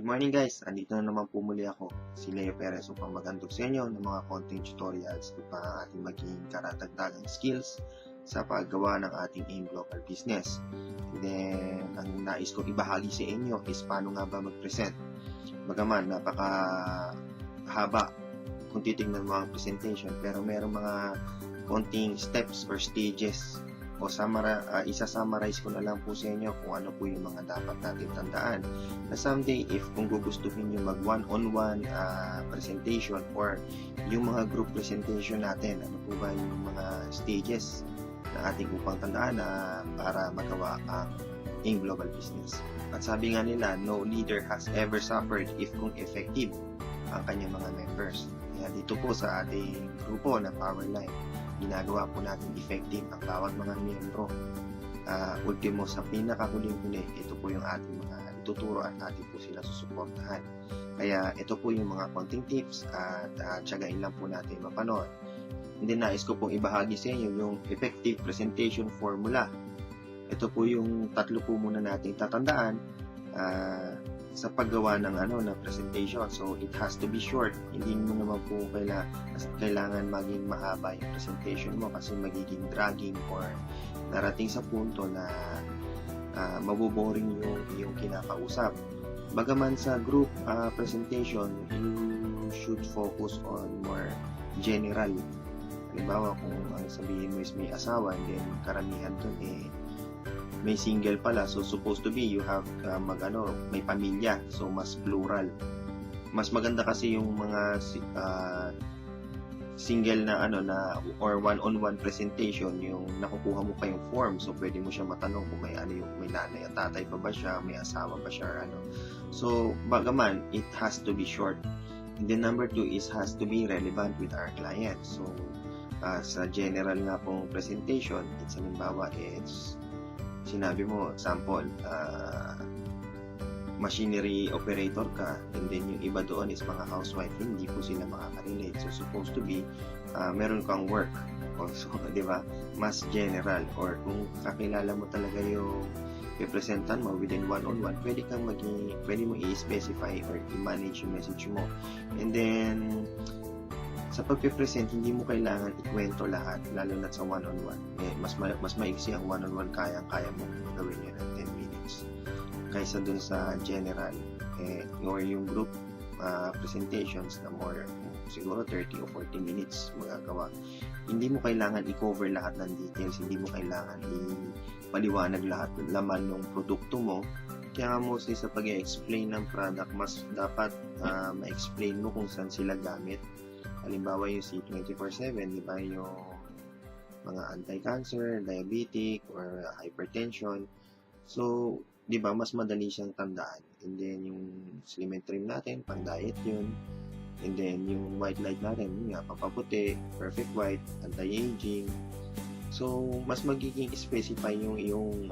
Good morning guys! Andito na naman po muli ako, si Leo Perez upang maghandog sa inyo ng mga konting tutorials upang ating maging karatagdagang skills sa paggawa ng ating AIM Global Business. And then, ang nais ko ibahagi sa inyo is paano nga ba mag-present. Bagaman, napakahaba kung titignan mo ang presentation, pero merong mga konting steps or stages o isa-summarize ko na lang po sa inyo kung ano po yung mga dapat natin tandaan na someday if kung gugustuhin nyo mag one-on-one presentation or yung mga group presentation natin, ano po ba yung mga stages na ating upang tandaan para magawa ang AIM Global Business. At sabi nga nila, no leader has ever suffered if kung effective ang kanyang mga members. Kaya dito po sa ating grupo na Powerline, ginagawa po natin effective ang bawat mga miyembro. Ultimo sa pinakahuling-huli, ito po yung ating mga ituturo at ating po sila susuportahan. Kaya ito po yung mga konting tips at tiyagain lang po natin mapanood. Hindi nais ko pong ibahagi sa inyo yung effective presentation formula. Ito po yung tatlo po muna nating tatandaan sa paggawa ng na presentation. So it has to be short. Hindi mo naman po kailangan maging mahaba yung presentation mo kasi magiging dragging or darating sa punto na maboboring yung kinakausap. Bagaman sa group presentation, you should focus on more general. Halimbawa, kung ang sabihin mo is may asawa, and then karamihan dun may single pala, so supposed to be you have may pamilya, so mas plural. Mas maganda kasi yung mga single na or one-on-one presentation, yung nakukuha mo pa yung form, so pwede mo siya matanong kung may may nanay at tatay pa ba siya, may asawa ba siya, So bagaman it has to be short. And then number 2 is has to be relevant with our client. So sa general nga pong presentation, it's halimbawa sinabi mo, example, machinery operator ka, and then yung iba doon is mga housewife, hindi po sila makaka-relate. So, supposed to be, meron kang work. Also, di ba? Mas general. Or kung kakilala mo talaga yung representan mo within one-on-one, pwede mo i-specify or i-manage yung message mo. And then, sa pagpipresent, hindi mo kailangan ikwento lahat, lalo na sa one-on-one. Mas maiksi ang one-on-one, kaya mo gawin yun ng 10 minutes. Kaysa dun sa general, or yung group presentations na more, siguro 30 o 40 minutes magagawa. Hindi mo kailangan i-cover lahat ng details, hindi mo kailangan ipaliwanag lahat ng laman ng produkto mo. Kaya mostly sa pag-explain ng product, mas dapat ma-explain mo kung saan sila gamit. Halimbawa yung C24/7, di ba, yung mga anti-cancer, diabetic, or hypertension. So, di ba, mas madali siyang tandaan. And then, yung slim and trim natin, pang-diet yun. And then, yung white light natin, yun nga, pampaputi, perfect white, anti-aging. So, mas magiging specify yung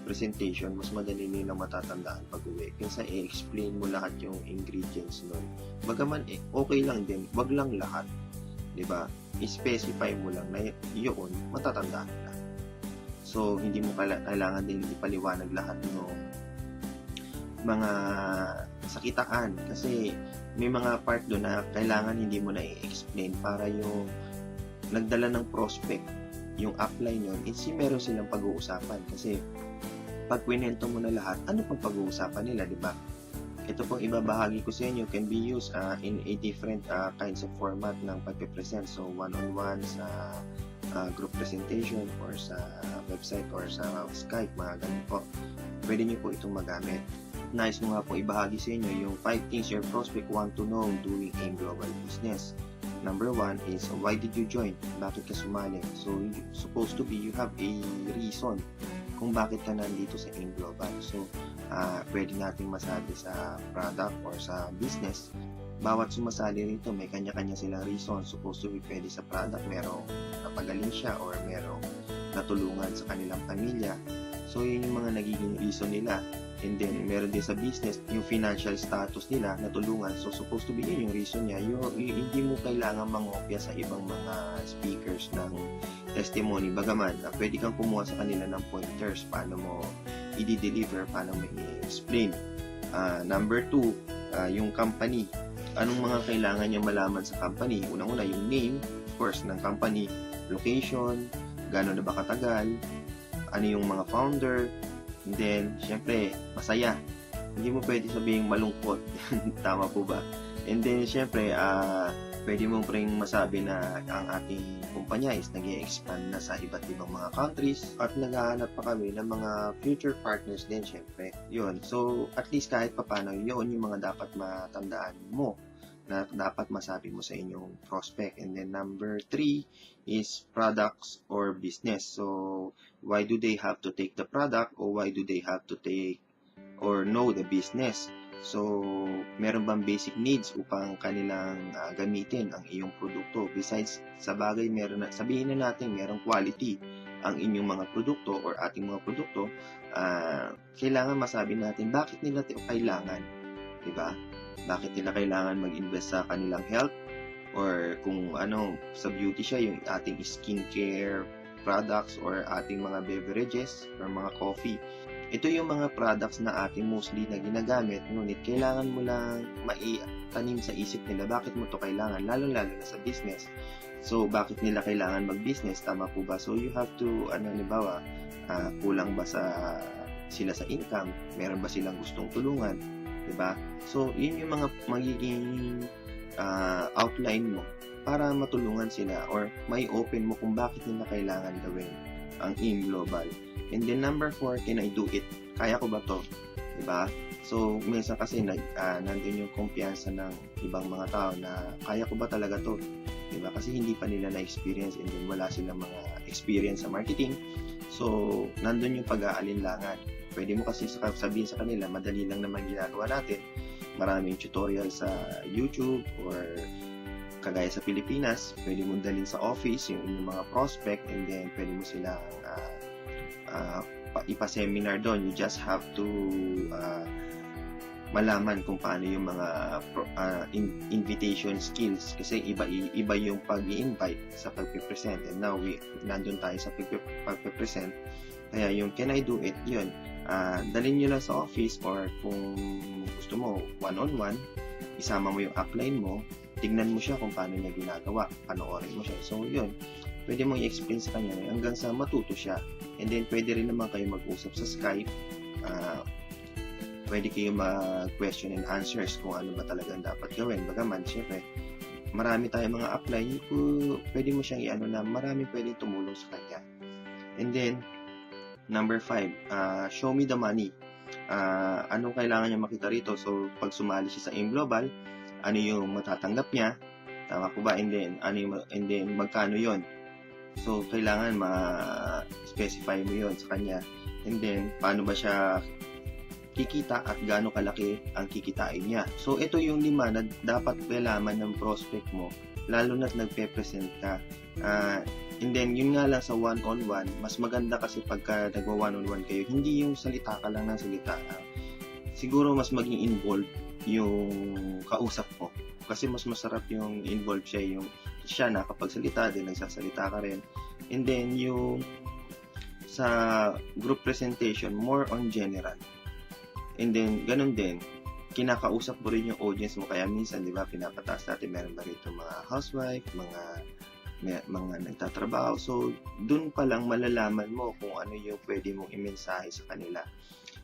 presentation, mas madali nila matatandaan pag-uwi. Kaysa i-explain mo lahat yung ingredients nun. Bagaman, okay lang din, wag lang lahat. Diba? I-specify mo lang na yun, matatandaan na. So, hindi mo kailangan din ipaliwanag lahat ng mga sakitaan. Kasi, may mga part doon na kailangan hindi mo na i-explain para yung nagdala ng prospect, yung upline yun, meron silang pag-uusapan. Kasi, pag kwento mo na lahat, ano pang pag-uusapan nila, di ba? Ito pong ibabahagi ko sa inyo can be used in a different kinds of format ng pag-present. So, one-on-one sa group presentation or sa website or sa Skype, mga ganun po. Pwede nyo po itong magamit. Nice mo nga po ibahagi sa inyo yung 5 things your prospect want to know doing AIM Global Business. Number 1 is, why did you join? Bakit ka sumali? So, supposed to be, you have a reason kung bakit ka nandito sa AIM Global. So, pwede natin masabi sa product or sa business. Bawat sumasali rito, may kanya-kanya silang reason. Supposed to be, pwede sa product, merong napagaling siya or merong natulungan sa kanilang pamilya. So, yun yung mga nagiging reason nila. And then, meron din sa business, yung financial status nila, natulungan. So, supposed to be yun yung reason niya. Hindi mo kailangan mangopya sa ibang mga speakers ng testimony. Bagaman, pwede kang kumuha sa kanila ng pointers, paano mo i-deliver, paano mo i-explain. Number 2, yung company. Anong mga kailangan niya malaman sa company? Unang-una, yung name, of course, ng company, location, gano'n na ba katagal, ano yung mga founder, and then, syempre, masaya. Hindi mo pwede sabihin malungkot. Tama po ba? And then, syempre, pwede mo ring masabi na ang ating kumpanya is nag-i-expand na sa iba't ibang mga countries at naghahanap pa kami ng mga future partners din, syempre. Yun. So, at least kahit papano, yun yung mga dapat matandaan mo na dapat masabi mo sa inyong prospect. And then number 3 is products or business. So, why do they have to take the product or why do they have to take or know the business? So, meron bang basic needs upang kanilang gamitin ang iyong produkto? Besides, sa bagay, sabihin na natin, merong quality ang inyong mga produkto or ating mga produkto, kailangan masabi natin bakit nila ito kailangan. Diba? Bakit nila kailangan mag-invest sa kanilang health? Or kung ano, sa beauty siya, yung ating skincare products or ating mga beverages or mga coffee. Ito yung mga products na ating mostly na ginagamit, ngunit kailangan mo lang maitanim sa isip nila bakit mo to kailangan, lalo-lalo na sa business. So, bakit nila kailangan mag-business? Tama po ba? So, you have to, halimbawa, kulang ba sila sa income? Meron ba silang gustong tulungan? Diba? So, yun yung mga magiging outline mo para matulungan sila or may open mo kung bakit nila kailangan gawin ang AIM Global. And then number 4, can I do it? Kaya ko ba to? Diba? So, minsan kasi nandun yung kumpiyansa ng ibang mga tao na kaya ko ba talaga to? Diba? Kasi hindi pa nila na-experience and then wala silang mga experience sa marketing. So, nandun yung pag-aalinlangan. Pwede mo kasi sabihin sa kanila, madali lang naman ginagawa natin. Maraming tutorial sa YouTube or kagaya sa Pilipinas, pwede mo dalhin sa office yung inyong mga prospect and then pwede mo silang ipa-seminar doon. You just have to malaman kung paano yung mga invitation skills kasi iba yung pag-i-invite sa pag-present and now nandun tayo sa pag-present. Kaya yung can I do it, yun, dalhin nyo lang sa office or kung gusto mo one-on-one, isama mo yung upline mo, tignan mo siya kung paano niya ginagawa, panoorin mo siya. So yun, pwede mong i-explain sa kanya hanggang sa matuto siya. And then, pwede rin naman kayo mag-usap sa Skype. Pwede kayo mag-question and answers kung ano ba talagang dapat gawin. Bagaman, syempre, marami tayong mga apply. Pwede mo siyang i-ano na marami pwedeng tumulong sa kanya. And then, number 5, show me the money. Anong kailangan niya makita rito? So, pag sumali siya sa AIM Global, ano yung matatanggap niya? Tama po ba? And then magkano yon? So, kailangan ma-specify mo yon sa kanya. And then, paano ba siya kikita at gaano kalaki ang kikitain niya. So, ito yung 5 na dapat malaman ng prospect mo, lalo na't nagpe-present ka. And then, yun nga lang sa one-on-one, mas maganda kasi pagka nagwa-one-on-one kayo, hindi yung salita ka lang ng salita. Siguro mas maging involved yung kausap mo. Kasi mas masarap yung involved siya nakapagsalita din, nagsasalita ka rin. And then, yung sa group presentation, more on general. And then, ganun din, kinakausap mo rin yung audience mo. Kaya minsan, di ba, pinapataas natin, meron ba rito mga housewife, mga nagtatrabaho. So, dun pa lang malalaman mo kung ano yung pwede mong i-mensahe sa kanila.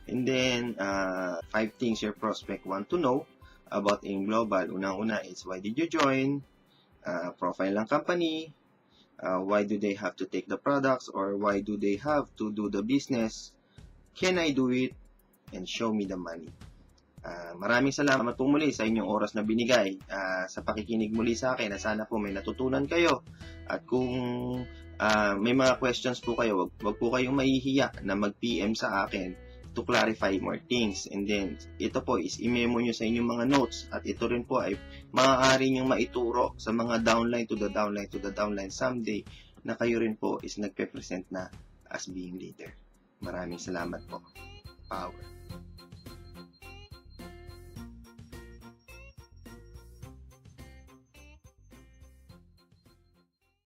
And then, 5 things your prospect want to know about AIM Global. Unang-una is, why did you join? Profile ng company. Why do they have to take the products? Or why do they have to do the business? Can I do it? And show me the money. Maraming salamat po muli sa inyong oras na binigay sa pakikinig muli sa akin. Sana po may natutunan kayo. At kung may mga questions po kayo, wag po kayong mahihiya na mag-PM sa akin to clarify more things. And then, ito po is i-memo nyo sa inyong mga notes. At ito rin po ay maaari nyong maituro sa mga downline to the downline to the downline someday na kayo rin po is nagpe-present na as being leader. Maraming salamat po. Power.